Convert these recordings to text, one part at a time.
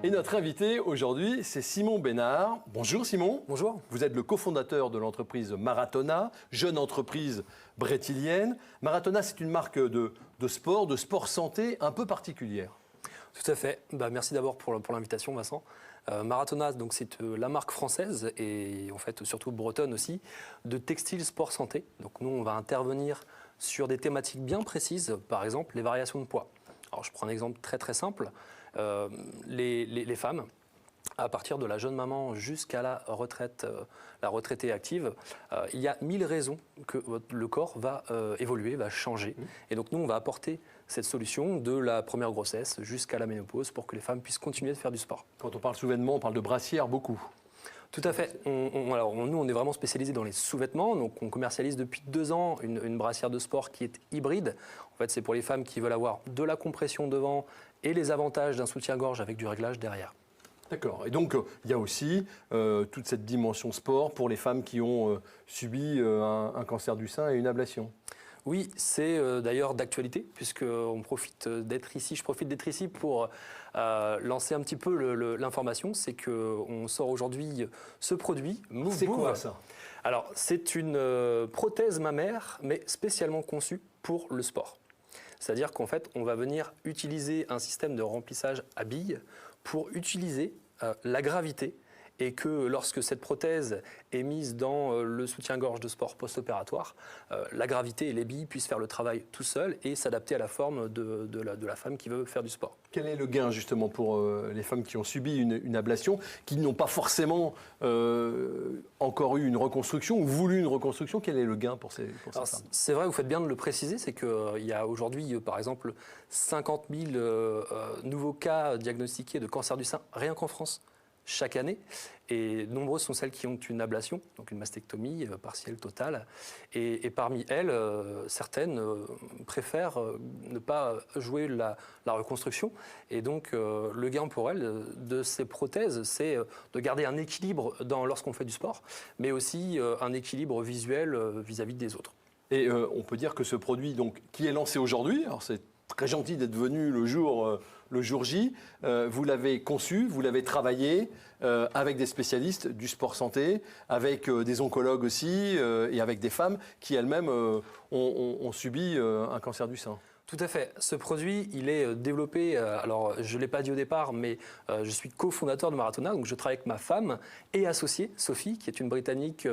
Et notre invité aujourd'hui, c'est Simon Bénard. Bonjour Simon. Bonjour. Vous êtes le cofondateur de l'entreprise Marathona, jeune entreprise brétilienne. Marathona, c'est une marque de sport santé un peu particulière. Tout à fait. Merci d'abord pour l'invitation, Vincent. Marathona, donc c'est la marque française et en fait surtout bretonne aussi de textile sport santé. Donc nous, on va intervenir sur des thématiques bien précises, par exemple les variations de poids. Alors je prends un exemple très simple. Les femmes, à partir de la jeune maman jusqu'à la retraite, la retraitée active, il y a 1000 raisons que le corps va évoluer, va changer. Et donc nous, on va apporter cette solution de la première grossesse jusqu'à la ménopause pour que les femmes puissent continuer de faire du sport. Quand on parle sous-vêtements, on parle de brassière beaucoup. Tout à fait. Alors, nous, on est vraiment spécialisé dans les sous-vêtements. Donc, on commercialise depuis 2 ans une brassière de sport qui est hybride. En fait, c'est pour les femmes qui veulent avoir de la compression devant et les avantages d'un soutien-gorge avec du réglage derrière. D'accord. Et donc, il y a aussi toute cette dimension sport pour les femmes qui ont subi un cancer du sein et une ablation. Oui, c'est d'ailleurs d'actualité, puisqu'on profite d'être ici. Je profite d'être ici pour lancer un petit peu l'information. C'est qu'on sort aujourd'hui ce produit, Move C'est Move. quoi ça? Alors, c'est une prothèse mammaire, mais spécialement conçue pour le sport. C'est-à-dire qu'en fait, on va venir utiliser un système de remplissage à billes pour utiliser la gravité et que lorsque cette prothèse est mise dans le soutien-gorge de sport post-opératoire, la gravité et les billes puissent faire le travail tout seul et s'adapter à la forme de la femme qui veut faire du sport. Quel est le gain justement pour les femmes qui ont subi une ablation, qui n'ont pas forcément encore eu une reconstruction ou voulu une reconstruction? Quel est le gain pour ces femmes? C'est vrai, vous faites bien de le préciser, c'est qu'il y a aujourd'hui par exemple 50 000 nouveaux cas diagnostiqués de cancer du sein rien qu'en France chaque année, et nombreuses sont celles qui ont une ablation, donc une mastectomie partielle totale, et parmi elles, certaines préfèrent ne pas jouer la reconstruction, et donc le gain pour elles de ces prothèses, c'est de garder un équilibre lorsqu'on fait du sport, mais aussi un équilibre visuel vis-à-vis des autres. Et on peut dire que ce produit donc, qui est lancé aujourd'hui, alors c'est très gentil d'être venu le jour J. Vous l'avez conçu, vous l'avez travaillé avec des spécialistes du sport santé, avec des oncologues aussi et avec des femmes qui elles-mêmes ont subi un cancer du sein. Tout à fait. Ce produit, il est développé, alors je ne l'ai pas dit au départ, mais je suis cofondateur de Marathona, donc je travaille avec ma femme et associée, Sophie, qui est une Britannique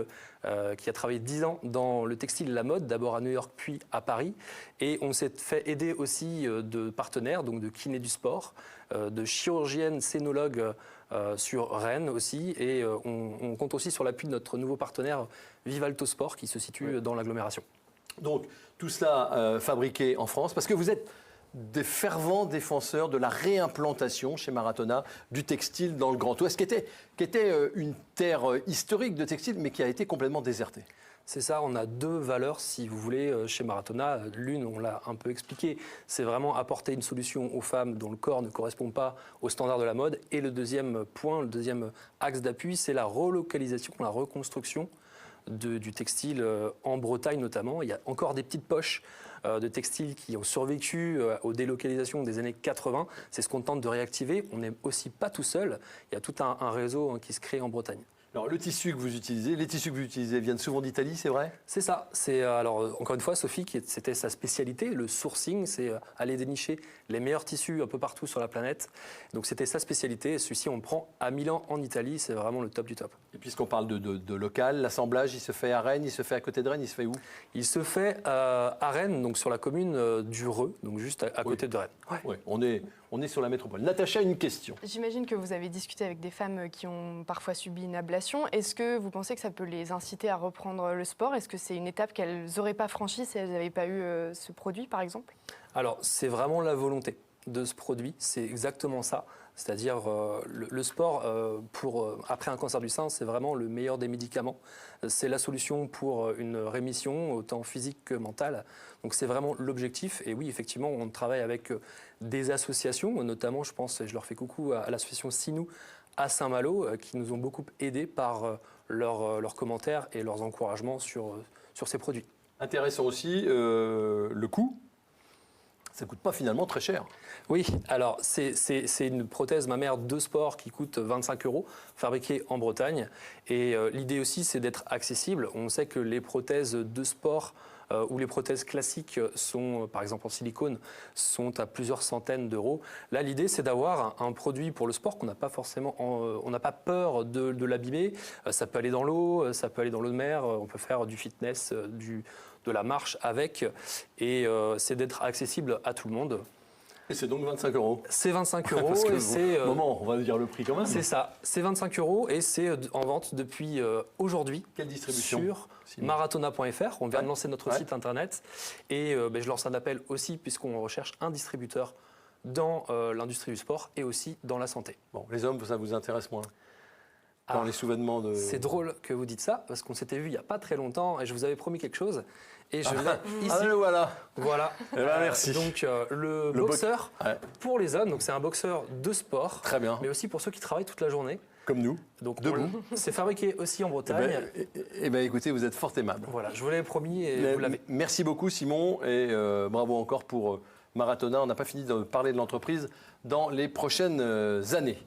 qui a travaillé 10 ans dans le textile et la mode, d'abord à New York puis à Paris. Et on s'est fait aider aussi de partenaires, donc de kinés du sport, de chirurgiennes scénologues sur Rennes aussi. Et on compte aussi sur l'appui de notre nouveau partenaire Vivalto Sport qui se situe dans l'agglomération. Donc, tout cela fabriqué en France, parce que vous êtes des fervents défenseurs de la réimplantation chez Marathona du textile dans le Grand Ouest, qui était une terre historique de textile, mais qui a été complètement désertée. C'est ça, on a 2 valeurs, si vous voulez, chez Marathona. L'une, on l'a un peu expliqué, c'est vraiment apporter une solution aux femmes dont le corps ne correspond pas aux standards de la mode. Et le deuxième point, le deuxième axe d'appui, c'est la relocalisation, la reconstruction du textile en Bretagne notamment. Il y a encore des petites poches de textiles qui ont survécu aux délocalisations des années 80. C'est ce qu'on tente de réactiver. On n'est aussi pas tout seul. Il y a tout un réseau qui se crée en Bretagne. Alors, les tissus que vous utilisez viennent souvent d'Italie, c'est vrai? C'est ça. C'est alors encore une fois Sophie c'était sa spécialité, le sourcing, c'est aller dénicher les meilleurs tissus un peu partout sur la planète. Donc c'était sa spécialité. Et celui-ci on le prend à Milan en Italie, c'est vraiment le top du top. Et puisqu'on parle de local, l'assemblage il se fait à Rennes, il se fait à côté de Rennes, il se fait où? Il se fait à Rennes, donc sur la commune du Reux, donc juste à côté de Rennes. Ouais, on est sur la métropole. Natacha, une question. J'imagine que vous avez discuté avec des femmes qui ont parfois subi une ablation. Est-ce que vous pensez que ça peut les inciter à reprendre le sport? Est-ce que c'est une étape qu'elles n'auraient pas franchie si elles n'avaient pas eu ce produit, par exemple? Alors, c'est vraiment la volonté de ce produit, c'est exactement ça. C'est-à-dire le sport, après un cancer du sein, c'est vraiment le meilleur des médicaments. C'est la solution pour une rémission, autant physique que mentale. Donc c'est vraiment l'objectif. Et oui, effectivement, on travaille avec des associations, notamment, je pense, et je leur fais coucou à l'association Sinou à Saint-Malo, qui nous ont beaucoup aidés par leurs commentaires et leurs encouragements sur ces produits. Intéressant aussi le coût. Ça ne coûte pas finalement très cher. Oui, alors c'est une prothèse mammaire de sport qui coûte 25 €, fabriquée en Bretagne. Et l'idée aussi, c'est d'être accessible. On sait que les prothèses de sport ou les prothèses classiques sont, par exemple en silicone, sont à plusieurs centaines d'euros. Là, l'idée, c'est d'avoir un produit pour le sport qu'on n'a pas forcément, on n'a pas peur de l'abîmer. Ça peut aller dans l'eau, ça peut aller dans l'eau de mer, on peut faire du fitness, de la marche avec. Et c'est d'être accessible à tout le monde. Et c'est donc 25 €. C'est 25 € Parce que et c'est moment, on va dire le prix quand même. c'est ça, c'est 25 € et c'est en vente depuis aujourd'hui. Quelle distribution Sur Simon maratona.fr. On vient de lancer notre Ouais. site internet et je lance un appel aussi puisqu'on recherche un distributeur dans l'industrie du sport et aussi dans la santé. Bon, les hommes, ça vous intéresse moins dans Ah, les souvènements de... C'est drôle que vous dites ça parce qu'on s'était vu il n'y a pas très longtemps et je vous avais promis quelque chose et je l'ai ici. Ah, le voilà. Voilà. Eh ben, merci. Donc le Le boxeur Ouais, pour les hommes, donc c'est un boxeur de sport, très bien. mais aussi pour ceux qui travaillent toute la journée. Comme nous. Donc Debout. c'est fabriqué aussi en Eh Bretagne. ben, écoutez, vous êtes fort aimable. Voilà, je vous l'avais promis et vous l'avez. Merci beaucoup Simon et bravo encore pour Maratona. On n'a pas fini de parler de l'entreprise dans les prochaines années.